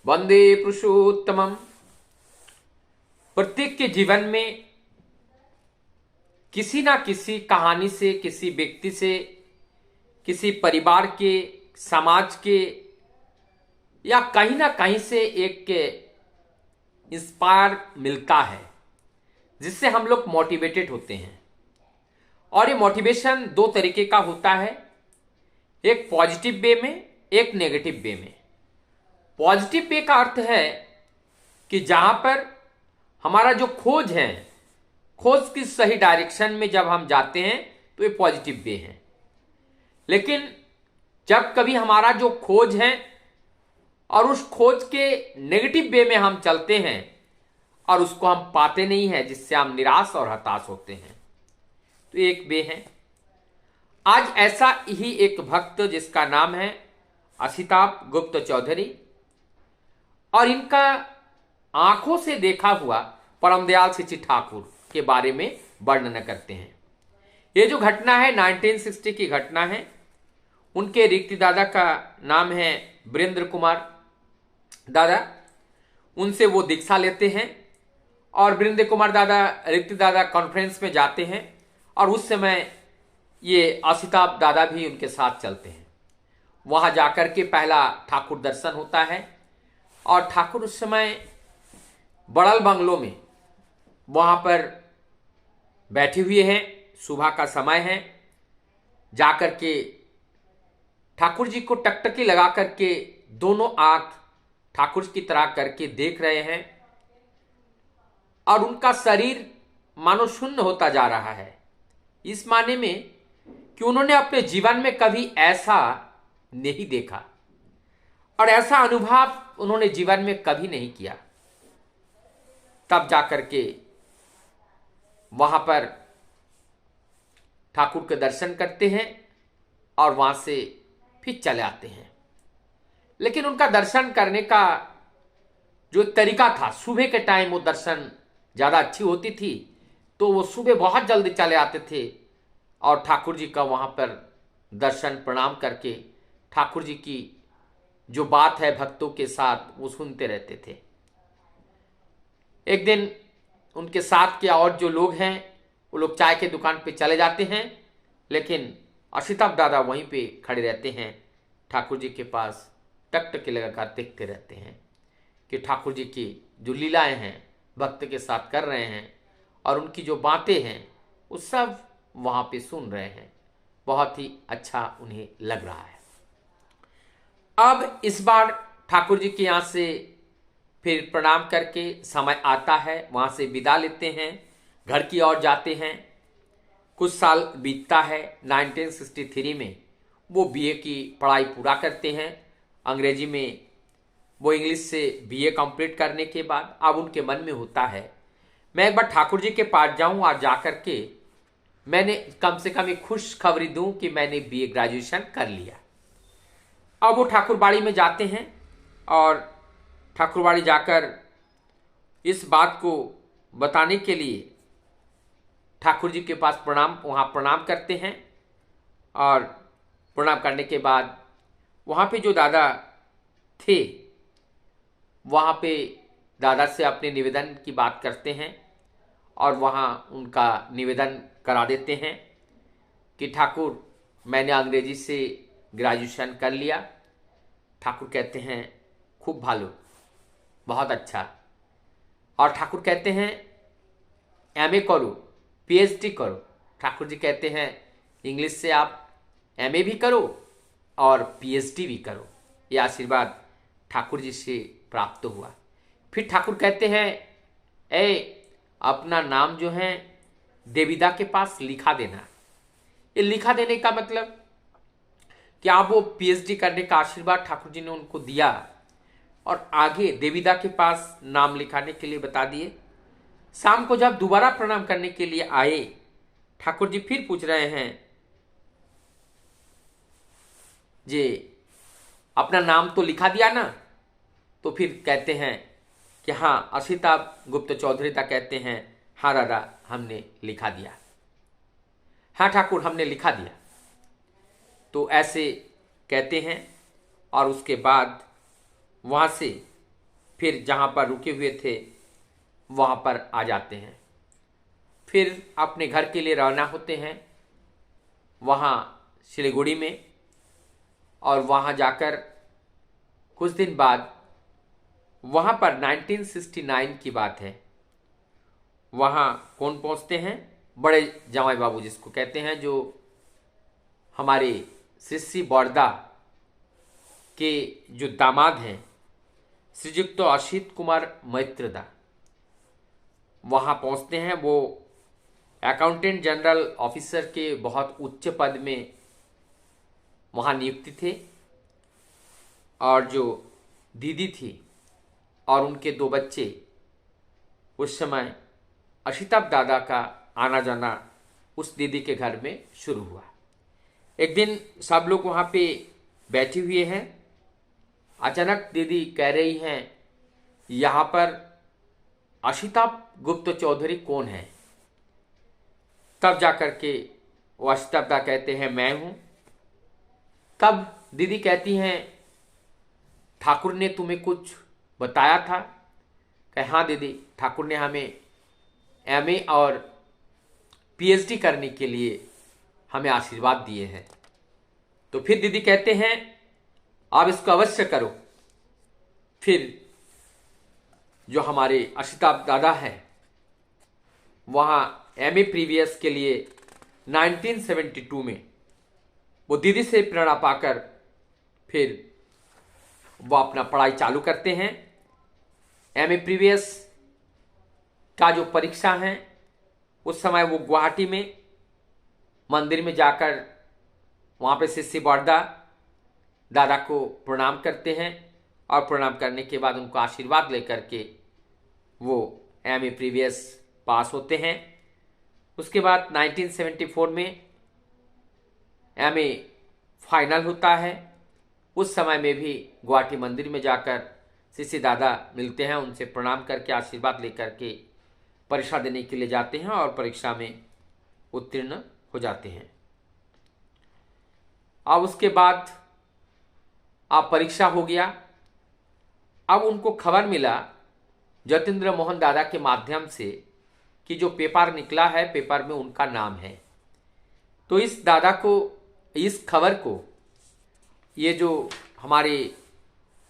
वंदे पुरुषोत्तमम। प्रत्येक के जीवन में किसी ना किसी कहानी से, किसी व्यक्ति से, किसी परिवार के, समाज के या कहीं ना कहीं से एक इंस्पायर मिलता है जिससे हम लोग मोटिवेटेड होते हैं। और ये मोटिवेशन दो तरीके का होता है, एक पॉजिटिव वे में, एक नेगेटिव वे में। पॉजिटिव वे का अर्थ है कि जहां पर हमारा जो खोज है, खोज की सही डायरेक्शन में जब हम जाते हैं तो ये पॉजिटिव वे है। लेकिन जब कभी हमारा जो खोज है और उस खोज के नेगेटिव वे में हम चलते हैं और उसको हम पाते नहीं हैं, जिससे हम निराश और हताश होते हैं, तो एक वे है। आज ऐसा ही एक भक्त जिसका नाम है असिताभ गुप्त चौधरी, और इनका आंखों से देखा हुआ परमदयाल सिंह ठाकुर के बारे में वर्णन करते हैं। ये जो घटना है 1960 की घटना है। उनके ऋक्ति दादा का नाम है वीरेंद्र कुमार दादा। उनसे वो दीक्षा लेते हैं और वीरेंद्र कुमार दादा ऋक्ति दादा कॉन्फ्रेंस में जाते हैं और उस समय ये असिताभ दादा भी उनके साथ चलते हैं। वहां जाकर के पहला ठाकुर दर्शन होता है और ठाकुर उस समय बड़ल बंगलों में वहां पर बैठे हुए हैं। सुबह का समय है। जाकर के ठाकुर जी को टकटकी लगा करके दोनों आंख ठाकुर की तरह करके देख रहे हैं और उनका शरीर मानो शून्य होता जा रहा है। इस माने में कि उन्होंने अपने जीवन में कभी ऐसा नहीं देखा और ऐसा अनुभव उन्होंने जीवन में कभी नहीं किया। तब जाकर के वहां पर ठाकुर के दर्शन करते हैं और वहां से फिर चले आते हैं। लेकिन उनका दर्शन करने का जो तरीका था, सुबह के टाइम वो दर्शन ज़्यादा अच्छी होती थी, तो वो सुबह बहुत जल्दी चले आते थे और ठाकुर जी का वहाँ पर दर्शन प्रणाम करके ठाकुर जी की जो बात है भक्तों के साथ वो सुनते रहते थे। एक दिन उनके साथ के और जो लोग हैं वो लोग चाय के दुकान पे चले जाते हैं, लेकिन असिताभ दादा वहीं पे खड़े रहते हैं, ठाकुर जी के पास टकटकी लगाकर देखते रहते हैं कि ठाकुर जी की जो लीलाएं हैं भक्त के साथ कर रहे हैं और उनकी जो बातें हैं वो सब वहाँ पे सुन रहे हैं। बहुत ही अच्छा उन्हें लग रहा है। अब इस बार ठाकुर जी के यहाँ से फिर प्रणाम करके समय आता है, वहाँ से विदा लेते हैं, घर की ओर जाते हैं। कुछ साल बीतता है। 1963 में वो बीए की पढ़ाई पूरा करते हैं। अंग्रेजी में वो इंग्लिश से बीए कंप्लीट करने के बाद अब उनके मन में होता है मैं एक बार ठाकुर जी के पास जाऊं और जाकर के मैंने कम से कम एक खुश खबरी दूं कि मैंने बीए ग्रेजुएशन कर लिया। अब वो ठाकुरबाड़ी में जाते हैं और ठाकुरबाड़ी जाकर इस बात को बताने के लिए ठाकुर जी के पास वहाँ प्रणाम करते हैं और प्रणाम करने के बाद वहाँ पे जो दादा थे वहाँ पे दादा से अपने निवेदन की बात करते हैं और वहाँ उनका निवेदन करा देते हैं कि ठाकुर मैंने अंग्रेजी से ग्रेजुएशन कर लिया। ठाकुर कहते हैं खूब भालो, बहुत अच्छा। और ठाकुर कहते हैं एमए करो, पीएचडी करो। ठाकुर जी कहते हैं इंग्लिश से आप एमए भी करो और पीएचडी भी करो। यह आशीर्वाद ठाकुर जी से प्राप्त हुआ। फिर ठाकुर कहते हैं अपना नाम जो है देविदा के पास लिखा देना। ये लिखा देने का मतलब कि आप वो पीएचडी करने का आशीर्वाद ठाकुर जी ने उनको दिया और आगे देविदा के पास नाम लिखाने के लिए बता दिए। शाम को जब दोबारा प्रणाम करने के लिए आए, ठाकुर जी फिर पूछ रहे हैं जे अपना नाम तो लिखा दिया ना? तो फिर कहते हैं कि हाँ। असिताभ गुप्त चौधरी ता कहते हैं हाँ दादा हमने लिखा दिया। हाँ ठाकुर हमने लिखा दिया। तो ऐसे कहते हैं और उसके बाद वहाँ से फिर जहाँ पर रुके हुए थे वहाँ पर आ जाते हैं। फिर अपने घर के लिए रवाना होते हैं वहाँ सिलीगुड़ी में, और वहाँ जाकर कुछ दिन बाद वहाँ पर 1969 की बात है, वहाँ कौन पहुँचते हैं? बड़े जमाई बाबू जिसको कहते हैं, जो हमारे श्री बड़दा के जो दामाद हैं श्रीयुक्त असित कुमार मैत्रदा, वहाँ पहुँचते हैं। वो अकाउंटेंट जनरल ऑफिसर के बहुत उच्च पद में वहाँ नियुक्ति थे, और जो दीदी थी और उनके 2 बच्चे, उस समय अशिताभ दादा का आना जाना उस दीदी के घर में शुरू हुआ। एक दिन सब लोग वहाँ पे बैठे हुए हैं, अचानक दीदी कह रही हैं, यहाँ पर अशिताभ गुप्त चौधरी कौन है? तब जाकर के वो अशिताभ दादा कहते हैं, मैं हूँ। तब दीदी कहती हैं, ठाकुर ने तुम्हें कुछ बताया था? कहे हाँ दीदी, ठाकुर ने हमें एमए और पीएचडी करने के लिए हमें आशीर्वाद दिए हैं। तो फिर दीदी कहते हैं, आप इसको अवश्य करो। फिर जो हमारे अशिताभ दादा है वहाँ एमए प्रीवियस के लिए 1972 में वो दीदी से प्रेरणा पाकर फिर वो अपना पढ़ाई चालू करते हैं। एमए प्रीवियस का जो परीक्षा है उस समय वो गुवाहाटी में मंदिर में जाकर वहाँ पे श्री बड़दा दादा को प्रणाम करते हैं, और प्रणाम करने के बाद उनको आशीर्वाद लेकर के वो एमए प्रीवियस पास होते हैं। उसके बाद 1974 में एमए फाइनल होता है। उस समय में भी गुवाहाटी मंदिर में जाकर श्री दादा मिलते हैं, उनसे प्रणाम करके आशीर्वाद लेकर के परीक्षा देने के लिए जाते हैं और परीक्षा में उत्तीर्ण हो जाते हैं। अब उसके बाद अब परीक्षा हो गया। अब उनको खबर मिला जतीन्द्र मोहन दादा के माध्यम से कि जो पेपर निकला है, पेपर में उनका नाम है। तो इस दादा को, इस खबर को ये जो हमारे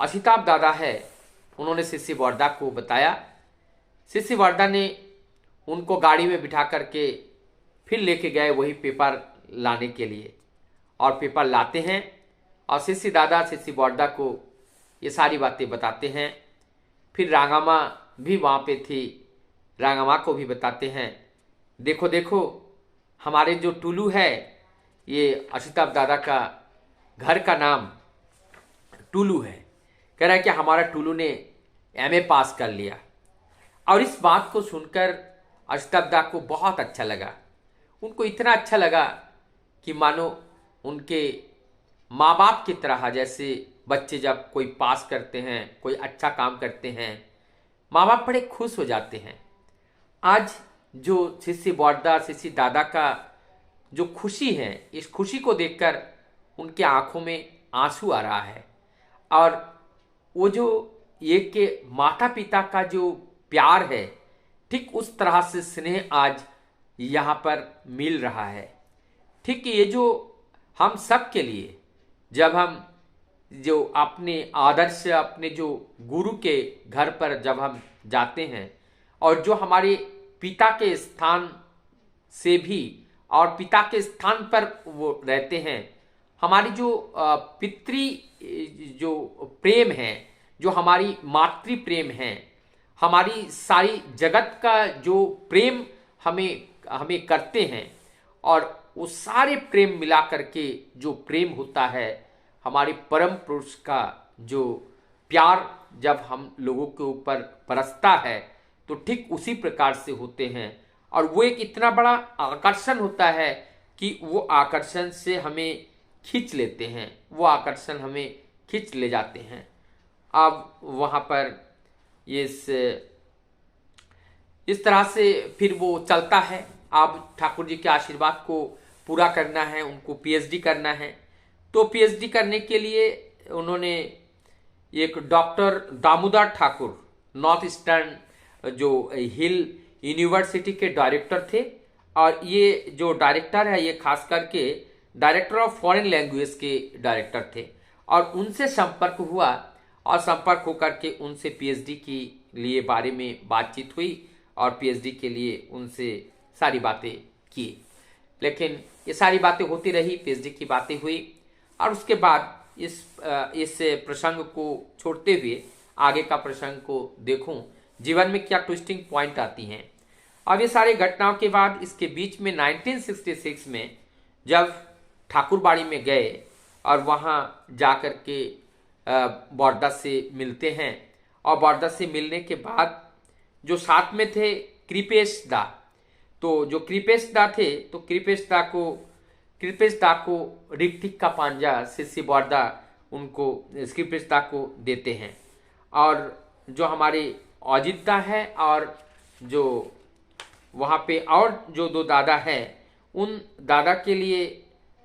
अशिताभ दादा है उन्होंने श्री बड़दा को बताया। श्री बड़दा ने उनको गाड़ी में बिठा करके फिर लेके गए वही पेपर लाने के लिए, और पेपर लाते हैं और श्री दादा श्री बड़दा को ये सारी बातें बताते हैं। फिर रांगामा भी वहाँ पे थी, रांगामा को भी बताते हैं, देखो देखो हमारे जो टुलू है, ये अशिताभ दादा का घर का नाम टुलू है। कह रहा है कि हमारा टुलू ने एमए पास कर लिया। और इस बात को सुनकर अशिताभ दादा को बहुत अच्छा लगा। उनको इतना अच्छा लगा कि मानो उनके माँ बाप की तरह, जैसे बच्चे जब कोई पास करते हैं, कोई अच्छा काम करते हैं, माँ बाप बड़े खुश हो जाते हैं। आज जो श्री बड़दा श्री दादा का जो खुशी है, इस खुशी को देखकर उनके आंखों में आंसू आ रहा है। और वो जो एक के माता पिता का जो प्यार है, ठीक उस तरह से स्नेह आज यहाँ पर मिल रहा है। ठीक ये जो हम सब के लिए, जब हम जो अपने आदर्श, अपने जो गुरु के घर पर जब हम जाते हैं, और जो हमारे पिता के स्थान से भी और पिता के स्थान पर वो रहते हैं, हमारी जो पितृ जो प्रेम है, जो हमारी मातृ प्रेम है, हमारी सारी जगत का जो प्रेम हमें करते हैं, और वो सारे प्रेम मिला करके जो प्रेम होता है, हमारे परम पुरुष का जो प्यार जब हम लोगों के ऊपर बरसता है, तो ठीक उसी प्रकार से होते हैं। और वो एक इतना बड़ा आकर्षण होता है कि वो आकर्षण से हमें खींच लेते हैं, वो आकर्षण हमें खींच ले जाते हैं। अब वहाँ पर इस तरह से फिर वो चलता है। अब ठाकुर जी के आशीर्वाद को पूरा करना है, उनको पीएचडी करना है। तो पीएचडी करने के लिए उन्होंने एक doctor Damodar Thakur north eastern जो हिल यूनिवर्सिटी के डायरेक्टर थे, और ये जो डायरेक्टर है ये खास करके डायरेक्टर ऑफ फॉरेन लैंग्वेज के डायरेक्टर थे। और उनसे संपर्क हुआ और संपर्क होकर के उनसे पीएचडी के लिए बारे में बातचीत हुई और पीएचडी के लिए उनसे सारी बातें की। लेकिन ये सारी बातें होती रही, पीएचडी की बातें हुई, और उसके बाद इस प्रसंग को छोड़ते हुए आगे का प्रसंग को देखूं, जीवन में क्या ट्विस्टिंग पॉइंट आती हैं। अब ये सारी घटनाओं के बाद इसके बीच में 1966 में जब ठाकुरबाड़ी में गए और वहाँ जाकर के बॉर्डर से मिलते हैं, और बॉर्डर से मिलने के बाद जो साथ में थे कृपेश दा, तो जो कृपेश दा थे तो कृपेश दा को ऋतिक का पांजा सिसी बॉर्डा उनको कृपेश दा को देते हैं। और जो हमारे अजित दा है और जो वहाँ पे और जो दो दादा हैं, उन दादा के लिए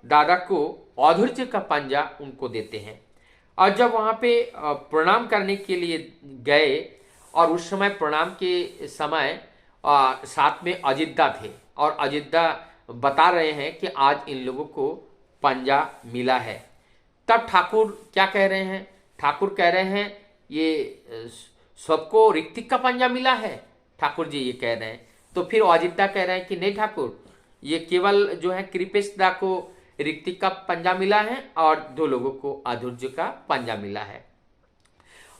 दादा को औधुर्य का पंजा उनको देते हैं। और जब वहाँ पे प्रणाम करने के लिए गए, और उस समय प्रणाम के समय साथ में अजितदा थे, और अजितदा बता रहे हैं कि आज इन लोगों को पंजा मिला है। तब ठाकुर क्या कह रहे हैं? ठाकुर कह रहे हैं ये सबको ऋतिक का पंजा मिला है, ठाकुर जी ये कह रहे हैं। तो फिर अजितदा कह रहे हैं कि नहीं ठाकुर, ये केवल जो है कृपेश दा को ऋतिक का पंजा मिला है और दो लोगों को आधुर्य का पंजा मिला है।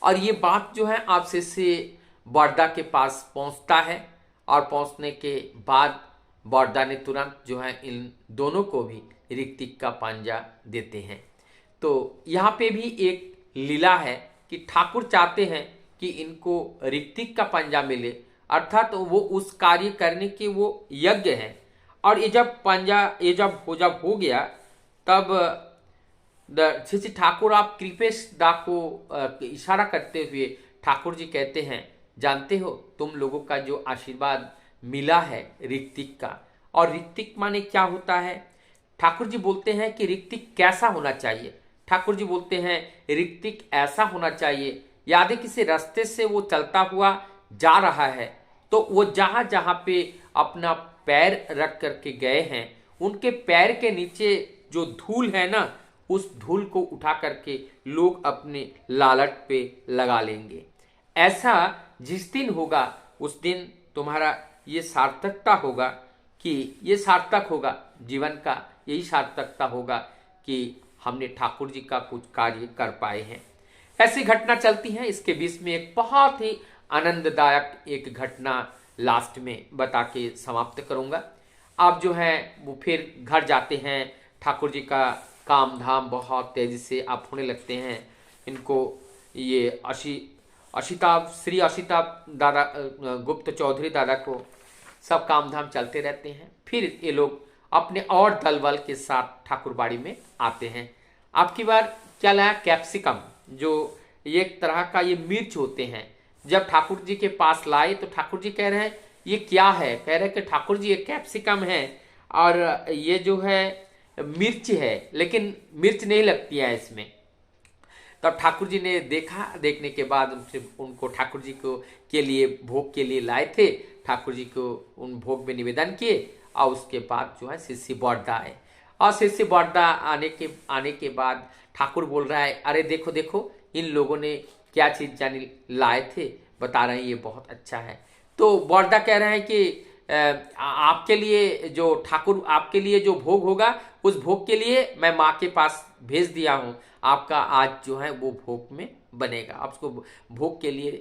और ये बात जो है आपसे से बॉर्डा के पास पहुंचता है, और पहुंचने के बाद बॉर्डा ने तुरंत जो है इन दोनों को भी ऋतिक का पंजा देते हैं। तो यहाँ पे भी एक लीला है कि ठाकुर चाहते हैं कि इनको ऋतिक का पंजा मिले, अर्थात तो वो उस कार्य करने के वो यज्ञ हैं। और ये जब हो गया, तब श्री ठाकुर आप कृपेश दा को इशारा करते हुए ठाकुर जी कहते हैं, जानते हो तुम लोगों का जो आशीर्वाद मिला है ऋतिक का, और ऋतिक माने क्या होता है? ठाकुर जी बोलते हैं कि ऋतिक कैसा होना चाहिए? ठाकुर जी बोलते हैं ऋतिक ऐसा होना चाहिए, यदि किसी रास्ते से वो चलता हुआ जा रहा है तो वो जहां जहां पे अपना पैर रख करके गए हैं, उनके पैर के नीचे जो धूल है ना, उस धूल को उठा करके लोग अपने लालट पे लगा लेंगे। ऐसा जिस दिन होगा उस दिन तुम्हारा ये सार्थकता होगा, कि ये सार्थक होगा जीवन का, यही सार्थकता होगा कि हमने ठाकुर जी का कुछ कार्य कर पाए हैं। ऐसी घटना चलती है। इसके बीच में एक बहुत ही आनंददायक एक घटना लास्ट में बता के समाप्त करूंगा। आप जो है वो फिर घर जाते हैं, ठाकुर जी का काम धाम बहुत तेजी से आप होने लगते हैं। इनको ये श्री अशिताभ दादा गुप्त चौधरी दादा को सब काम धाम चलते रहते हैं। फिर ये लोग अपने और दल बल के साथ ठाकुरबाड़ी में आते हैं। आपकी बार क्या लाया? कैप्सिकम, जो एक तरह का ये मिर्च होते हैं। जब ठाकुर जी के पास लाए तो ठाकुर जी कह रहे हैं ये क्या है? कह रहे हैं कि ठाकुर जी ये कैप्सिकम है, और ये जो है मिर्च है, लेकिन मिर्च नहीं लगती है इसमें। तब ठाकुर जी ने देखा, देखने के बाद उनको ठाकुर जी को के लिए भोग के लिए लाए थे। ठाकुर जी को उन भोग में निवेदन किए, और उसके बाद जो है शिष्य बॉर्डा आए। और शिष्य बॉर्डा आने के बाद ठाकुर बोल रहा है, अरे देखो देखो इन लोगों ने क्या चीज जानी लाए थे, बता रहे हैं ये बहुत अच्छा है। तो बॉर्डा कह रहे हैं कि आपके लिए जो ठाकुर आपके लिए जो भोग होगा, उस भोग के लिए मैं माँ के पास भेज दिया हूँ, आपका आज जो है वो भोग में बनेगा, आप उसको भोग के लिए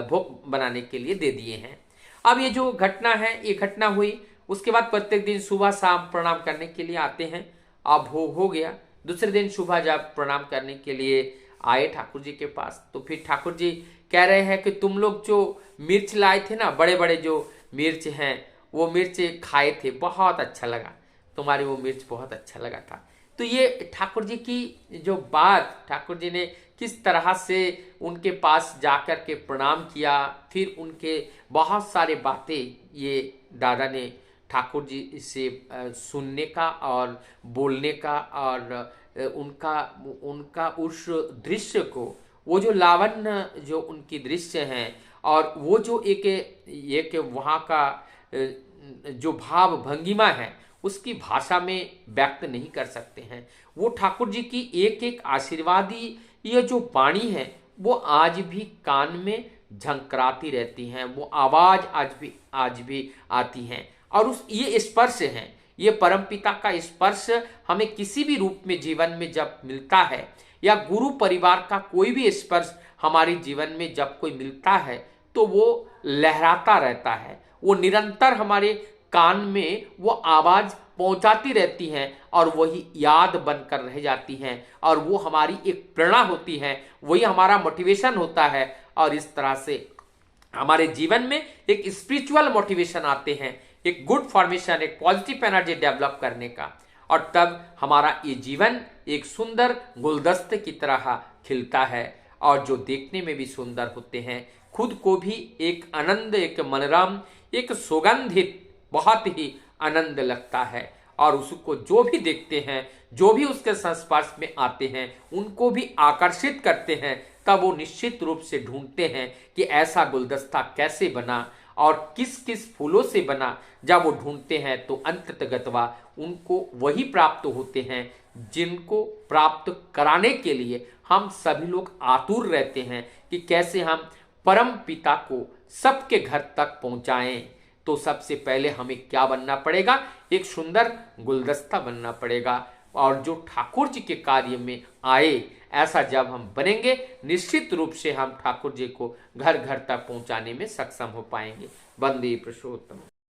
भोग बनाने के लिए दे दिए हैं। अब ये जो घटना है, ये घटना हुई। उसके बाद प्रत्येक दिन सुबह शाम प्रणाम करने के लिए आते हैं। अब भोग हो गया। दूसरे दिन सुबह जब प्रणाम करने के लिए आए ठाकुर जी के पास, तो फिर ठाकुर जी कह रहे हैं कि तुम लोग जो मिर्च लाए थे ना, बड़े बड़े जो मिर्च हैं, वो मिर्च खाए थे, बहुत अच्छा लगा, तुम्हारी वो मिर्च बहुत अच्छा लगा था। तो ये ठाकुर जी की जो बात, ठाकुर जी ने किस तरह से उनके पास जाकर के प्रणाम किया, फिर उनके बहुत सारे बातें ये दादा ने ठाकुर जी से सुनने का और बोलने का, और उनका उस दृश्य को, वो जो लावण्य जो उनकी दृश्य हैं और वो जो एक वहाँ का जो भाव भंगिमा है उसकी भाषा में व्यक्त नहीं कर सकते हैं। वो ठाकुर जी की एक एक आशीर्वादी ये जो वाणी है वो आज भी कान में झंकराती रहती हैं, वो आवाज आज भी आती हैं। और उस ये स्पर्श है, ये परमपिता का स्पर्श हमें किसी भी रूप में जीवन में जब मिलता है या गुरु परिवार का कोई भी स्पर्श हमारे जीवन में जब कोई मिलता है तो वो लहराता रहता है, वो निरंतर हमारे कान में वो आवाज पहुंचाती रहती हैं और वही याद बनकर रह जाती हैं और वो हमारी एक प्रेरणा होती है, वही हमारा मोटिवेशन होता है। और इस तरह से हमारे जीवन में एक स्पिरिचुअल मोटिवेशन आते हैं, एक गुड फॉर्मेशन, एक पॉजिटिव एनर्जी डेवलप करने का। और तब हमारा ये जीवन एक सुंदर गुलदस्ते की तरह खिलता है और जो देखने में भी सुंदर होते हैं, खुद को भी एक आनंद, एक मनोरम, एक सुगंधित बहुत ही आनंद लगता है। और उसको जो भी देखते हैं, जो भी उसके संस्पर्श में आते हैं, उनको भी आकर्षित करते हैं। तब वो निश्चित रूप से ढूंढते हैं कि ऐसा गुलदस्ता कैसे बना और किस किस फूलों से बना। जब वो ढूंढते हैं तो अंततगतवा उनको वही प्राप्त होते हैं जिनको प्राप्त कराने के लिए हम सभी लोग आतुर रहते हैं कि कैसे हम परम पिता को सबके घर तक पहुंचाएं। तो सबसे पहले हमें क्या बनना पड़ेगा? एक सुंदर गुलदस्ता बनना पड़ेगा और जो ठाकुर जी के कार्य में आए, ऐसा जब हम बनेंगे निश्चित रूप से हम ठाकुर जी को घर घर तक पहुंचाने में सक्षम हो पाएंगे। वंदे पुरुषोत्तम।